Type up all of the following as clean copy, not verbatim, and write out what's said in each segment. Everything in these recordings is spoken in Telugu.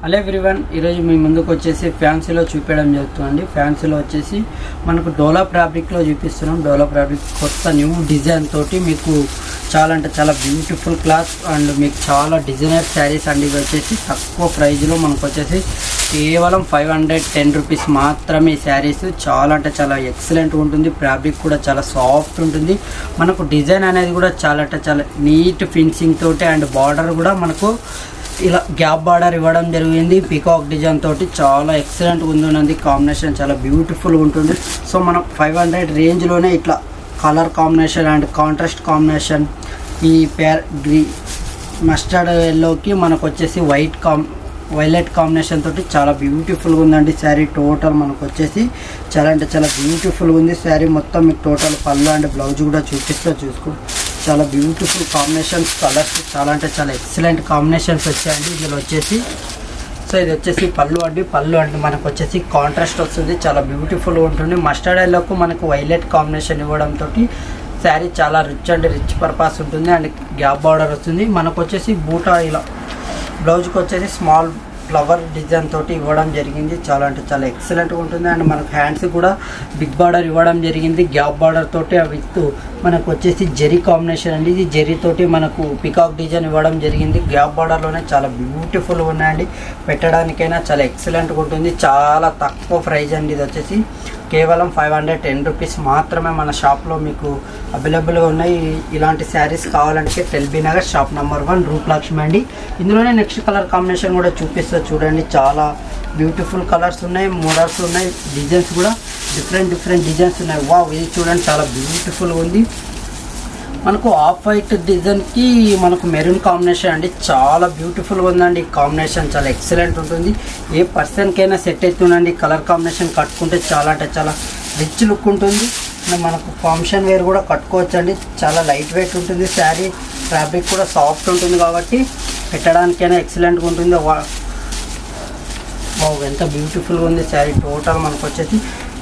హలో ఎవ్రీవన్, ఈరోజు మీ ముందుకు వచ్చేసి ఫ్యాన్సీలో చూపించడం జరుగుతుందండి. ఫ్యాన్సీలో వచ్చేసి మనకు డోలా ఫ్యాబ్రిక్లో చూపిస్తున్నాం. డోలా ఫ్యాబ్రిక్ కొత్త న్యూ డిజైన్ తోటి మీకు చాలా అంటే చాలా బ్యూటిఫుల్ క్లాత్ అండ్ మీకు చాలా డిజైనర్ శారీస్ అండి. ఇవి వచ్చేసి తక్కువ ప్రైజ్లో మనకు వచ్చేసి కేవలం 510 రూపీస్ మాత్రమే. ఈ శారీస్ చాలా అంటే చాలా ఎక్సలెంట్గా ఉంటుంది. ఫ్యాబ్రిక్ కూడా చాలా సాఫ్ట్ ఉంటుంది. మనకు డిజైన్ అనేది కూడా చాలా అంటే చాలా నీట్ ఫినిషింగ్ తోటి అండ్ బార్డర్ కూడా మనకు ఇలా గ్యాప్ బార్డర్ ఇవ్వడం జరిగింది. పీకాక్ డిజైన్ తోటి చాలా ఎక్సలెంట్గా ఉందండి. కాంబినేషన్ చాలా బ్యూటిఫుల్గా ఉంటుంది. సో మనం 500 రేంజ్లోనే ఇట్లా colour combination and contrast combination ఈ మస్టర్డ్ ఎల్లోకి మనకు వచ్చేసి వైలెట్ కాంబినేషన్ తోటి చాలా బ్యూటిఫుల్గా ఉందండి. శారీ టోటల్ మనకు వచ్చేసి చాలా అంటే చాలా బ్యూటిఫుల్గా ఉంది. శారీ మొత్తం మీకు టోటల్ పళ్ళు అండ్ బ్లౌజ్ కూడా చూసుకో చాలా బ్యూటిఫుల్ కాంబినేషన్స్, కలర్స్ చాలా అంటే చాలా ఎక్సలెంట్ కాంబినేషన్స్ వచ్చాయండి ఇందులో వచ్చేసి. సో ఇది వచ్చేసి పళ్ళు అండి. పళ్ళు అంటే మనకు వచ్చేసి కాంట్రాస్ట్ వస్తుంది, చాలా బ్యూటిఫుల్గా ఉంటుంది. మస్టర్డ్ ఎల్లోకు మనకు వైలెట్ కాంబినేషన్ ఇవ్వడంతో శారీ చాలా రిచ్ పర్పస్ ఉంటుంది అండ్ గ్యాప్ బార్డర్ వస్తుంది. మనకు వచ్చేసి బూటా ఇలా బ్లౌజ్కి వచ్చేసి స్మాల్ ఫ్లవర్ డిజైన్ తోటి ఇవ్వడం జరిగింది. చాలా అంటే చాలా ఎక్సలెంట్గా ఉంటుంది. అండ్ మనకు హ్యాండ్స్ కూడా బిగ్ బార్డర్ ఇవ్వడం జరిగింది. గ్యాప్ బార్డర్ తోటి విత్ మనకు వచ్చేసి జెరీ కాంబినేషన్ అండి. ఇది జెరీ తోటి మనకు పికాక్ డిజైన్ ఇవ్వడం జరిగింది. గ్యాప్ బార్డర్లోనే చాలా బ్యూటిఫుల్గా ఉన్నాయండి. పెట్టడానికైనా చాలా ఎక్సలెంట్గా ఉంటుంది. చాలా తక్కువ ప్రైజ్ అండి. ఇది వచ్చేసి కేవలం 510 రూపీస్ మాత్రమే మన షాప్లో మీకు అవైలబుల్గా ఉన్నాయి. ఇలాంటి శారీస్ కావాలంటే LB Nagar shop number 1 Rupalakshmi అండి. ఇందులోనే నెక్స్ట్ కలర్ కాంబినేషన్ కూడా చూపిస్తా చూడండి. చాలా బ్యూటిఫుల్ కలర్స్ ఉన్నాయి, మోడల్స్ ఉన్నాయి, డిజైన్స్ కూడా డిఫరెంట్ డిజైన్స్ ఉన్నాయి. వావ్, ఇది చూడండి చాలా బ్యూటిఫుల్గా ఉంది. మనకు ఆఫ్ వైట్ డిజైన్కి మనకు మెరూన్ కాంబినేషన్ అండి. చాలా బ్యూటిఫుల్గా ఉందండి. ఈ కాంబినేషన్ చాలా ఎక్సలెంట్ ఉంటుంది. ఏ పర్సన్కైనా సెట్ అవుతుందండి. కలర్ కాంబినేషన్ కట్టుకుంటే చాలా అంటే చాలా రిచ్ లుక్ ఉంటుంది. మనకు ఫంక్షన్ వేర్ కూడా కట్టుకోవచ్చు అండి. చాలా లైట్ వెయిట్ ఉంటుంది. శారీ ఫ్యాబ్రిక్ కూడా సాఫ్ట్ ఉంటుంది కాబట్టి పెట్టడానికైనా ఎక్సలెంట్గా ఉంటుంది. వావ్, ఎంత బ్యూటిఫుల్గా ఉంది శారీ టోటల్. మనకు వచ్చేసి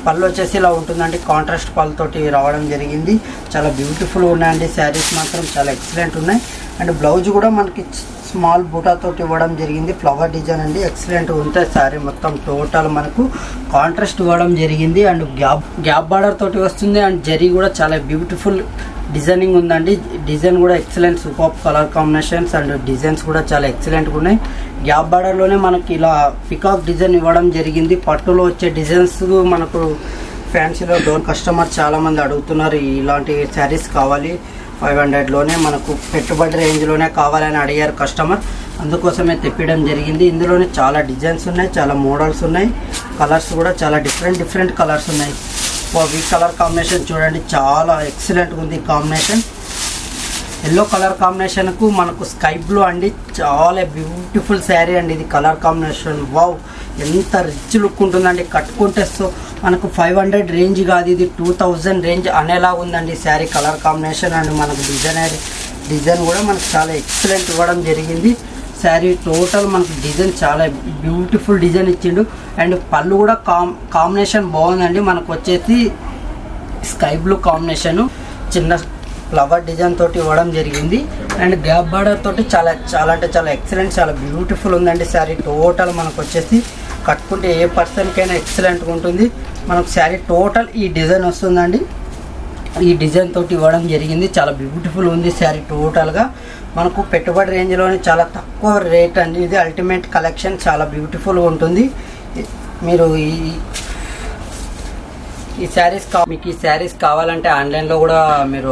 పళ్ళు వచ్చేసి ఇలా ఉంటుందండి. కాంట్రాస్ట్ పళ్ళతోటి రావడం జరిగింది. చాలా బ్యూటిఫుల్గా ఉన్నాయండి. శారీస్ మాత్రం చాలా ఎక్సలెంట్ ఉన్నాయి. అండ్ బ్లౌజ్ కూడా మనకి స్మాల్ బూటాతోటి ఇవ్వడం జరిగింది. ఫ్లవర్ డిజైన్ అండి. ఎక్సలెంట్గా ఉంటాయి. శారీ మొత్తం టోటల్ మనకు కాంట్రాస్ట్ ఇవ్వడం జరిగింది. అండ్ గ్యాప్ బార్డర్ తోటి వస్తుంది. అండ్ జరీ కూడా చాలా బ్యూటిఫుల్ డిజైనింగ్ ఉందండి. డిజైన్ కూడా excellent, super colour combinations and designs కూడా చాలా ఎక్సలెంట్గా ఉన్నాయి. గ్యాప్ బార్డర్లోనే మనకి ఇలా పికాక్ డిజైన్ ఇవ్వడం జరిగింది. పట్టులో వచ్చే డిజైన్స్ మనకు ఫ్యాన్సీలో డోర్ కస్టమర్ చాలామంది అడుగుతున్నారు. ఇలాంటి శారీస్ కావాలి 500లోనే మనకు పెట్టుబడి రేంజ్లోనే కావాలని అడిగారు కస్టమర్. అందుకోసమే తెప్పడం జరిగింది. ఇందులోనే చాలా డిజైన్స్ ఉన్నాయి, చాలా మోడల్స్ ఉన్నాయి. కలర్స్ కూడా చాలా డిఫరెంట్ కలర్స్ ఉన్నాయి. ఈ కలర్ కాంబినేషన్ చూడండి చాలా ఎక్సలెంట్గా ఉంది. కాంబినేషన్ ఎల్లో కలర్ కాంబినేషన్కు మనకు స్కై బ్లూ అండి. చాలా బ్యూటిఫుల్ శారీ అండి ఇది. కలర్ కాంబినేషన్ వావ్, ఎంత రిచ్ లుక్ ఉంటుందండి కట్టుకుంటే. సో మనకు 500 రేంజ్ కాదు, ఇది 2000 రేంజ్ అనేలా ఉందండి శారీ కలర్ కాంబినేషన్. అండ్ మనకు డిజైన్ కూడా మనకు చాలా ఎక్సలెంట్ ఇవ్వడం జరిగింది. శారీ టోటల్ మనకు డిజైన్ చాలా బ్యూటిఫుల్ డిజైన్ ఇచ్చిండు. అండ్ పళ్ళు కూడా కాంబినేషన్ బాగుందండి. మనకు వచ్చేసి స్కై బ్లూ కాంబినేషన్ చిన్న ఫ్లవర్ డిజైన్ తోటి ఇవ్వడం జరిగింది. అండ్ గ్యాప్ బార్డర్ తోటి చాలా అంటే చాలా ఎక్సలెంట్, చాలా బ్యూటిఫుల్ ఉందండి శారీ టోటల్. మనకు వచ్చేసి కట్టుకుంటే ఏ పర్సన్కైనా ఎక్సలెంట్గా ఉంటుంది. మనకు శారీ టోటల్ ఈ డిజైన్ వస్తుందండి. ఈ డిజైన్ తోటి ఇవ్వడం జరిగింది. చాలా బ్యూటిఫుల్ ఉంది శారీ టోటల్గా. మనకు పెట్టుబడి రేంజ్లోనే చాలా తక్కువ రేట్ అండి. ఇది అల్టిమేట్ కలెక్షన్, చాలా బ్యూటిఫుల్గా ఉంటుంది. మీరు ఈ శారీస్ మీకు ఈ శారీస్ కావాలంటే ఆన్లైన్లో కూడా మీరు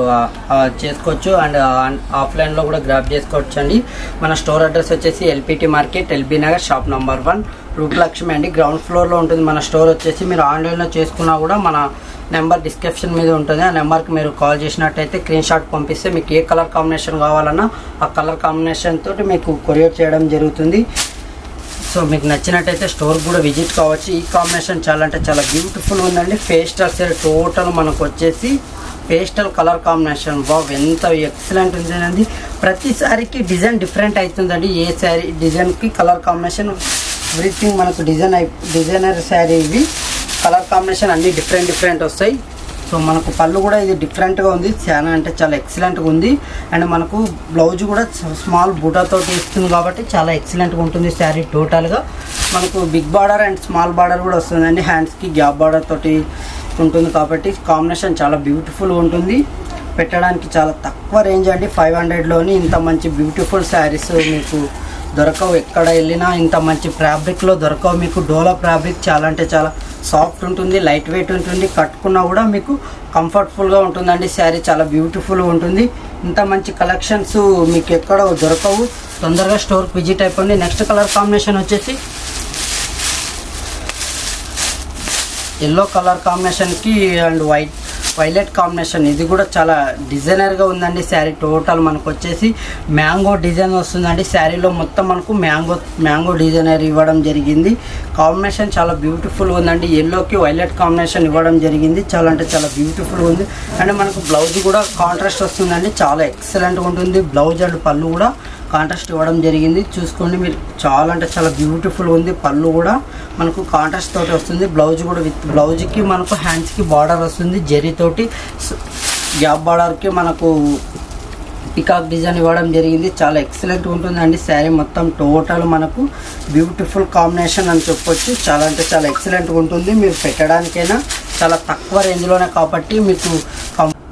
చేసుకోవచ్చు అండ్ ఆఫ్లైన్లో కూడా గ్రాప్ చేసుకోవచ్చు అండి. మన స్టోర్ అడ్రస్ వచ్చేసి LPT market, LB Nagar shop number 1 Rupalakshmi అండి. గ్రౌండ్ ఫ్లోర్లో ఉంటుంది మన స్టోర్ వచ్చేసి. మీరు ఆన్లైన్లో చేసుకున్నా కూడా మన నెంబర్ డిస్క్రిప్షన్ మీద ఉంటుంది. ఆ నెంబర్కి మీరు కాల్ చేసినట్టయితే స్క్రీన్ షాట్ పంపిస్తే మీకు ఏ కలర్ కాంబినేషన్ కావాలన్నా ఆ కలర్ కాంబినేషన్ తోటి మీకు కొరియర్ చేయడం జరుగుతుంది. సో మీకు నచ్చినట్టయితే స్టోర్ కూడా విజిట్ కావచ్చు. ఈ కాంబినేషన్ చాలా అంటే చాలా బ్యూటిఫుల్ ఉందండి. పేస్టల్ శారీ టోటల్ మనకు వచ్చేసి పేస్టల్ కలర్ కాంబినేషన్. వావ్, ఎంత ఎక్సలెంట్ ఉందండి. ప్రతి శారీకి డిజైన్ డిఫరెంట్ అవుతుందండి. ఏ శారీ డిజైన్కి కలర్ కాంబినేషన్ ఎవ్రీథింగ్ మనకు డిజైనర్ శారీ ఇవి. కలర్ కాంబినేషన్ అన్ని డిఫరెంట్ వస్తాయి. సో మనకు పళ్ళు కూడా ఇది డిఫరెంట్గా ఉంది, చాలా అంటే చాలా ఎక్సలెంట్గా ఉంది. అండ్ మనకు బ్లౌజ్ కూడా స్మాల్ బూటాతో ఇస్తుంది కాబట్టి చాలా ఎక్సలెంట్గా ఉంటుంది శారీ. టోటల్గా మనకు big border and small border కూడా వస్తుందండి. హ్యాండ్స్కి గ్యాప్ బార్డర్ తోటి ఉంటుంది కాబట్టి కాంబినేషన్ చాలా బ్యూటిఫుల్గా ఉంటుంది. పెట్టడానికి చాలా తక్కువ రేంజ్ అండి, 500లోని ఇంత మంచి బ్యూటిఫుల్ శారీస్ మీకు దొరకవు. ఎక్కడ వెళ్ళినా ఇంత మంచి ఫ్యాబ్రిక్లో దొరకవు మీకు. డోలా ఫ్యాబ్రిక్ చాలా అంటే చాలా సాఫ్ట్ ఉంటుంది, లైట్ వెయిట్ ఉంటుంది, కట్టుకున్నా కూడా మీకు కంఫర్టబుల్గా ఉంటుందండి. శారీ చాలా బ్యూటిఫుల్గా ఉంటుంది. ఇంత మంచి కలెక్షన్స్ మీకు ఎక్కడ దొరకవు. తొందరగా స్టోర్కి విజిట్ అయిపోండి. నెక్స్ట్ కలర్ కాంబినేషన్ వచ్చేసి ఎల్లో కలర్ కాంబినేషన్కి అండ్ వైలెట్ కాంబినేషన్. ఇది కూడా చాలా డిజైనర్గా ఉందండి శారీ. టోటల్ మనకు వచ్చేసి మ్యాంగో డిజైన్ వస్తుందండి శారీలో. మొత్తం మనకు మ్యాంగో డిజైనర్ ఇవ్వడం జరిగింది. కాంబినేషన్ చాలా బ్యూటిఫుల్గా ఉందండి. ఎల్లోకి వైలెట్ కాంబినేషన్ ఇవ్వడం జరిగింది. చాలా అంటే చాలా బ్యూటిఫుల్గా ఉంది. అండ్ మనకు బ్లౌజ్ కూడా కాంట్రాస్ట్ వస్తుందండి, చాలా ఎక్సలెంట్గా ఉంటుంది. బ్లౌజ్ అండ్ పళ్ళు కూడా కాంట్రాస్ట్ ఇవ్వడం జరిగింది. చూసుకోండి మీరు, చాలా అంటే చాలా బ్యూటిఫుల్ ఉంది. పళ్ళు కూడా మనకు కాంట్రాస్ట్ తోటి వస్తుంది. బ్లౌజ్ కూడా విత్ బ్లౌజ్కి మనకు హ్యాండ్స్కి బార్డర్ వస్తుంది జరీతోటి. గ్యాప్ బార్డర్కి మనకు పికాక్ డిజైన్ ఇవ్వడం జరిగింది. చాలా ఎక్సలెంట్ ఉంటుందండి శారీ మొత్తం. టోటల్ మనకు బ్యూటిఫుల్ కాంబినేషన్ అని చెప్పొచ్చు. చాలా అంటే చాలా ఎక్సలెంట్గా ఉంటుంది. మీరు పెట్టడానికైనా చాలా తక్కువ రేంజ్లోనే కాబట్టి మీకు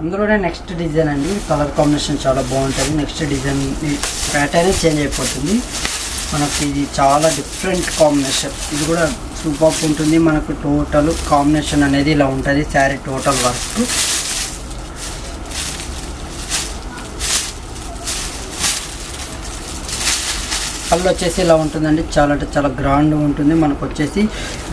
అందులోనే నెక్స్ట్ డిజైన్ అండి. కలర్ కాంబినేషన్ చాలా బాగుంటుంది. నెక్స్ట్ డిజైన్ ప్యాటర్న్ చేంజ్ అయిపోతుంది మనకి. ఇది చాలా డిఫరెంట్ కాంబినేషన్. ఇది కూడా సూపర్ ఉంటుంది మనకు. టోటల్ కాంబినేషన్ అనేది ఇలా ఉంటుంది శారీ టోటల్ వర్క్. కళ్ళు వచ్చేసి ఇలా ఉంటుందండి. చాలా అంటే చాలా గ్రాండ్ ఉంటుంది. మనకు వచ్చేసి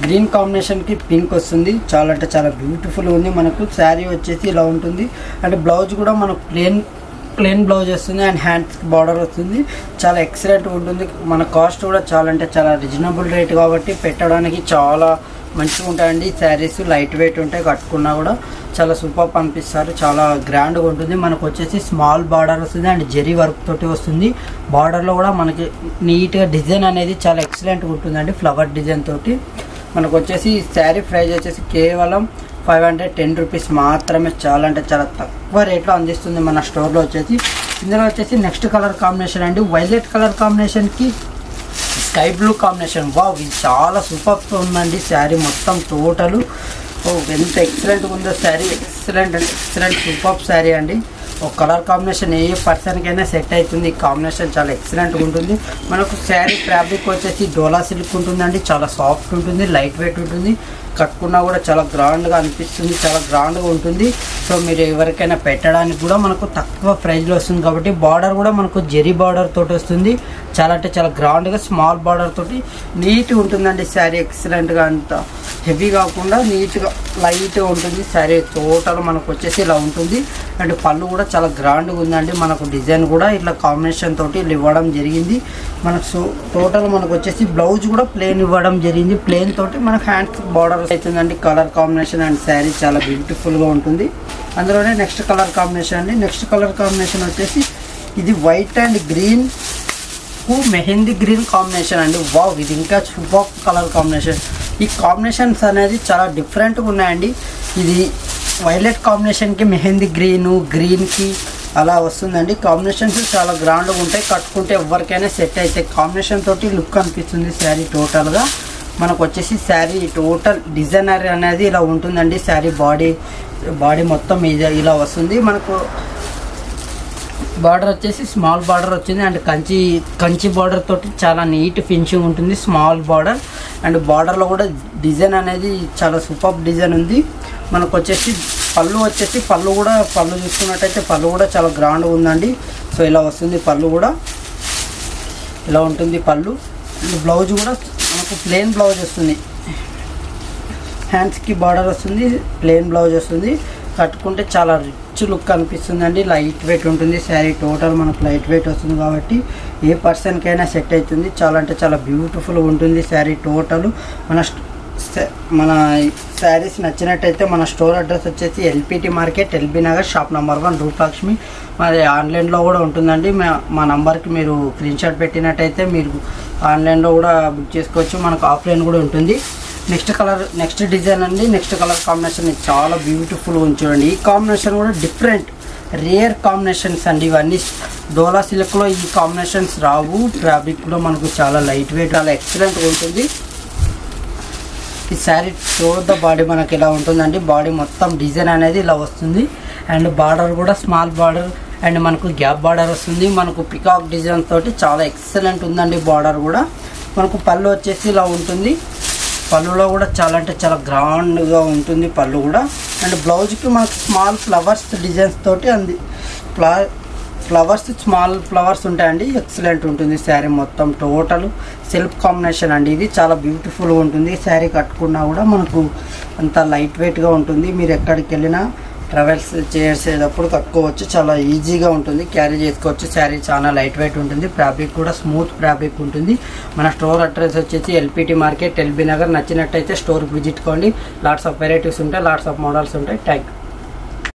గ్రీన్ కాంబినేషన్కి పింక్ వస్తుంది. చాలా అంటే చాలా బ్యూటిఫుల్ ఉంది. మనకు శారీ వచ్చేసి ఇలా ఉంటుంది. అండ్ బ్లౌజ్ కూడా మనకు ప్లెయిన్ బ్లౌజ్ వస్తుంది అండ్ హ్యాండ్స్కి బార్డర్ వస్తుంది. చాలా ఎక్సలెంట్ ఉంటుంది. మన కాస్ట్ కూడా చాలా అంటే చాలా రీజనబుల్ రేట్ కాబట్టి పెట్టడానికి చాలా మంచిగా ఉంటాయండి శారీస్. లైట్ వెయిట్ ఉంటాయి, కట్టుకున్నా కూడా చాలా సూపర్ అనిపిస్తారు. చాలా గ్రాండ్గా ఉంటుంది. మనకు వచ్చేసి స్మాల్ బార్డర్ వస్తుంది అండ్ జరీ వర్క్ తోటి వస్తుంది. బార్డర్లో కూడా మనకి నీట్గా డిజైన్ అనేది చాలా ఎక్సలెంట్గా ఉంటుందండి, ఫ్లవర్ డిజైన్ తోటి. మనకు వచ్చేసి శారీ ప్రైస్ వచ్చేసి కేవలం 510 రూపీస్ మాత్రమే. చాలా అంటే చాలా తక్కువ రేట్లో అందిస్తుంది మన స్టోర్లో వచ్చేసి. ఇందులో వచ్చేసి నెక్స్ట్ కలర్ కాంబినేషన్ అండి, వైలెట్ కలర్ కాంబినేషన్కి స్కై బ్లూ కాంబినేషన్. వావ్, ఇది చాలా సూపర్గా ఉందండి శారీ మొత్తం టోటల్. ఎంత ఎక్సలెంట్గా ఉందో శారీ. ఎక్సలెంట్ అంటే ఎక్సలెంట్ సూపర్ శారీ అండి. ఒక కలర్ కాంబినేషన్ ఏ పర్సన్కైనా సెట్ అవుతుంది. ఈ కాంబినేషన్ చాలా ఎక్సలెంట్గా ఉంటుంది. మనకు శారీ ఫ్యాబ్రిక్ వచ్చేసి డోలా సిల్క్ ఉంటుందండి. చాలా సాఫ్ట్ ఉంటుంది, లైట్ వెయిట్ ఉంటుంది, కట్టుకున్నా కూడా చాలా గ్రాండ్గా అనిపిస్తుంది, చాలా గ్రాండ్గా ఉంటుంది. సో మీరు ఎవరికైనా పెట్టడానికి కూడా మనకు తక్కువ ప్రైస్లో వస్తుంది కాబట్టి. బార్డర్ కూడా మనకు జెరీ బార్డర్ తోటి వస్తుంది. చాలా అంటే చాలా గ్రాండ్గా స్మాల్ బార్డర్ తోటి నీట్గా ఉంటుందండి శారీ. ఎక్సలెంట్గా, అంత హెవీ కాకుండా నీట్గా లైట్గా ఉంటుంది శారీ. టోటల్ మనకు వచ్చేసి ఇలా ఉంటుంది. అండ్ పళ్ళు కూడా చాలా గ్రాండ్గా ఉందండి. మనకు డిజైన్ కూడా ఇట్లా కాంబినేషన్ తోటి ఇవ్వడం జరిగింది మనకు. టోటల్ మనకు వచ్చేసి బ్లౌజ్ కూడా ప్లెయిన్ ఇవ్వడం జరిగింది. ప్లెయిన్ తోటి మనకు హ్యాండ్స్ బార్డర్ అవుతుందండి. కలర్ కాంబినేషన్ అండ్ శారీ చాలా బ్యూటిఫుల్గా ఉంటుంది. అందులోనే నెక్స్ట్ కలర్ కాంబినేషన్ అండి. నెక్స్ట్ కలర్ కాంబినేషన్ వచ్చేసి ఇది white and green mehndi green combination అండి. వావ్, ఇది ఇంకా సూపర్ కలర్ కాంబినేషన్. ఈ కాంబినేషన్స్ అనేది చాలా డిఫరెంట్గా ఉన్నాయండి. ఇది వైలెట్ కాంబినేషన్కి మెహందీ గ్రీన్కి అలా వస్తుందండి. కాంబినేషన్స్ చాలా గ్రాండ్గా ఉంటాయి, కట్టుకుంటే ఎవరికైనా సెట్ అయితే. కాంబినేషన్ తోటి లుక్ అనిపిస్తుంది శారీ టోటల్గా. మనకు వచ్చేసి శారీ టోటల్ డిజైనర్ అనేది ఇలా ఉంటుందండి. శారీ బాడీ మొత్తం ఇలా వస్తుంది. మనకు బార్డర్ వచ్చేసి స్మాల్ బార్డర్ వచ్చింది అండ్ కంచి బార్డర్ తోటి చాలా నీట్ ఫినిషింగ్ ఉంటుంది. స్మాల్ బార్డర్ అండ్ బార్డర్లో కూడా డిజైన్ అనేది చాలా సూపర్ డిజైన్ ఉంది. మనకు వచ్చేసి పళ్ళు చూసుకున్నట్టయితే పళ్ళు కూడా చాలా గ్రాండ్గా ఉందండి. సో ఇలా వస్తుంది. పళ్ళు కూడా ఇలా ఉంటుంది పళ్ళు. అండ్ బ్లౌజ్ కూడా మనకు ప్లెయిన్ బ్లౌజ్ వస్తుంది. హ్యాండ్స్కి బార్డర్ వస్తుంది, ప్లెయిన్ బ్లౌజ్ వస్తుంది. కట్టుకుంటే చాలా రిచ్ లుక్ అనిపిస్తుందండి. లైట్ వెయిట్ ఉంటుంది శారీ. టోటల్ మనకు లైట్ వెయిట్ వస్తుంది కాబట్టి ఏ పర్సన్కైనా సెట్ అవుతుంది. చాలా అంటే చాలా బ్యూటిఫుల్గా ఉంటుంది శారీ టోటల్. మన శారీస్ నచ్చినట్టయితే మన స్టోర్ అడ్రస్ వచ్చేసి LPT market, LB Nagar, shop number 1, Rupalakshmi. మరి ఆన్లైన్లో కూడా ఉంటుందండి. మా నంబర్కి మీరు స్క్రీన్ షాట్ పెట్టినట్టయితే మీరు ఆన్లైన్లో కూడా బుక్ చేసుకోవచ్చు. మనకు ఆఫ్లైన్ కూడా ఉంటుంది. నెక్స్ట్ డిజైన్ అండి. నెక్స్ట్ కలర్ కాంబినేషన్ చాలా బ్యూటిఫుల్గా ఉంది చూడండి. ఈ కాంబినేషన్ కూడా డిఫరెంట్ రేర్ కాంబినేషన్స్ అండి. ఇవన్నీ డోలా సిల్క్లో ఈ కాంబినేషన్స్ రావు. ఫ్యాబ్రిక్ కూడా మనకు చాలా లైట్ వెయిట్, చాలా ఎక్సలెంట్గా ఉంటుంది. ఈ శారీ త్రూఅవుట్ ద బాడీ మనకి ఇలా ఉంటుందండి. బాడీ మొత్తం డిజైన్ అనేది ఇలా వస్తుంది. అండ్ బార్డర్ కూడా స్మాల్ బార్డర్ అండ్ మనకు గ్యాప్ బార్డర్ వస్తుంది. మనకు పికాక్ డిజైన్ తోటి చాలా ఎక్సలెంట్ ఉందండి. బార్డర్ కూడా మనకు పళ్ళు వచ్చేసి ఇలా ఉంటుంది. పళ్ళులో కూడా చాలా అంటే చాలా గ్రాండ్గా ఉంటుంది పళ్ళు కూడా. అండ్ బ్లౌజ్కి మనకు స్మాల్ ఫ్లవర్స్ డిజైన్స్ తోటి అంది స్మాల్ ఫ్లవర్స్ ఉంటాయండి. ఎక్సలెంట్ ఉంటుంది శారీ మొత్తం. టోటల్ సెల్ఫ్ కాంబినేషన్ అండి. ఇది చాలా బ్యూటిఫుల్గా ఉంటుంది. శారీ కట్టుకున్నా కూడా మనకు అంత లైట్ వెయిట్గా ఉంటుంది. మీరు ఎక్కడికి వెళ్ళినా ట్రావెల్స్ చేసేటప్పుడు కట్టుకోవచ్చు. చాలా ఈజీగా ఉంటుంది, క్యారీ చేసుకోవచ్చు. శారీ చాలా లైట్ వెయిట్ ఉంటుంది. ఫ్యాబ్రిక్ కూడా స్మూత్ ఫ్యాబ్రిక్ ఉంటుంది. మన స్టోర్ అడ్రస్ వచ్చేసి ఎల్పిటి మార్కెట్, ఎల్బీ నగర్. నచ్చినట్టయితే స్టోర్కి విజిట్ కోండి. లాట్స్ ఆఫ్ వెరైటీస్ ఉంటాయి, లాట్స్ ఆఫ్ మోడల్స్ ఉంటాయి. Thank you.